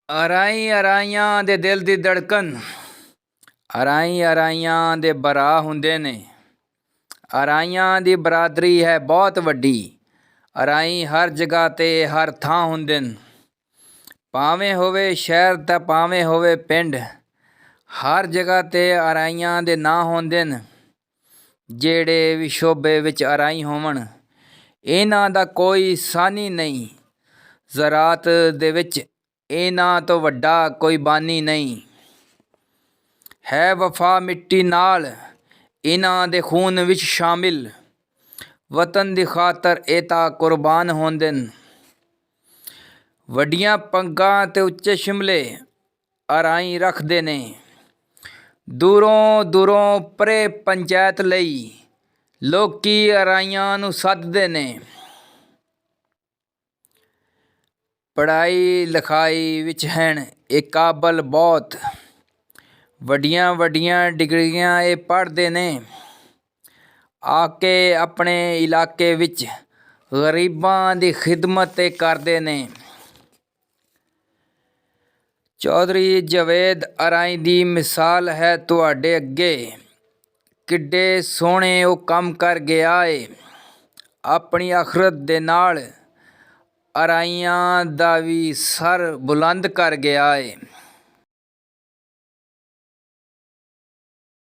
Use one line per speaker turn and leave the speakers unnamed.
ਅਰਾਈ ਅਰਾਈਆਂ ਦੇ ਦਿਲ ਦੀ ਧੜਕਨ, ਅਰਾਈ ਅਰਾਈਆਂ ਦੇ ਬਰਾ ਹੁੰਦੇ ਨੇ। ਅਰਾਈਆਂ ਦੀ ਬਰਾਦਰੀ ਹੈ ਬਹੁਤ ਵੱਡੀ। ਅਰਾਈ ਹਰ ਜਗ੍ਹਾ 'ਤੇ ਹਰ ਥਾਂ ਹੁੰਦੇ ਨੇ, ਭਾਵੇਂ ਹੋਵੇ ਸ਼ਹਿਰ ਤਾਂ ਭਾਵੇਂ ਹੋਵੇ ਪਿੰਡ। ਹਰ ਜਗ੍ਹਾ 'ਤੇ ਅਰਾਈਆਂ ਦੇ ਨਾਂ ਹੁੰਦੇ ਨੇ। ਜਿਹੜੇ ਵੀ ਸ਼ੋਬੇ ਵਿੱਚ ਅਰਾਈ ਹੋਵਣ, ਇਹਨਾਂ ਦਾ ਕੋਈ ਸਾਨੀ ਨਹੀਂ। ਜ਼ਰਾਤ ਦੇ ਵਿੱਚ ਇਹਨਾਂ ਤੋਂ ਵੱਡਾ ਕੋਈ ਬਾਨੀ ਨਹੀਂ। ਹੈ ਵਫਾ ਮਿੱਟੀ ਨਾਲ ਇਹਨਾਂ ਦੇ ਖੂਨ ਵਿੱਚ ਸ਼ਾਮਿਲ। ਵਤਨ ਦੀ ਖਾਤਰ ਇਹ ਤਾਂ ਕੁਰਬਾਨ ਹੁੰਦੇ ਨੇ। ਵੱਡੀਆਂ ਪੱਗਾਂ ਤੇ ਉੱਚੇ ਸ਼ਿਮਲੇ ਅਰਾਈ ਰੱਖਦੇ ਨੇ। ਦੂਰੋਂ ਦੂਰੋਂ ਪਰੇ ਪੰਚਾਇਤ ਲਈ ਲੋਕੀ ਅਰਾਈਆਂ ਨੂੰ ਸੱਦਦੇ ਨੇ। ਪੜ੍ਹਾਈ ਲਿਖਾਈ ਵਿੱਚ ਹਨ ਇਹ ਕਾਬਲ ਬਹੁਤ। ਵੱਡੀਆਂ ਵੱਡੀਆਂ ਡਿਗਰੀਆਂ ਇਹ ਪੜ੍ਹਦੇ ਨੇ। ਆ ਕੇ ਆਪਣੇ ਇਲਾਕੇ ਵਿੱਚ ਗਰੀਬਾਂ ਦੀ ਖਿਦਮਤ ਇਹ ਕਰਦੇ ਨੇ। ਚੌਧਰੀ ਜਵੇਦ ਅਰਾਈ ਦੀ ਮਿਸਾਲ ਹੈ ਤੁਹਾਡੇ ਅੱਗੇ। ਕਿੱਡੇ ਸੋਹਣੇ ਉਹ ਕੰਮ ਕਰ ਗਿਆ ਏ। ਆਪਣੀ ਆਖਰਤ ਦੇ ਨਾਲ ਅਰਾਈਆਂ ਦਾ ਵੀ ਸਰ ਬੁਲੰਦ ਕਰ ਗਿਆ ਏ।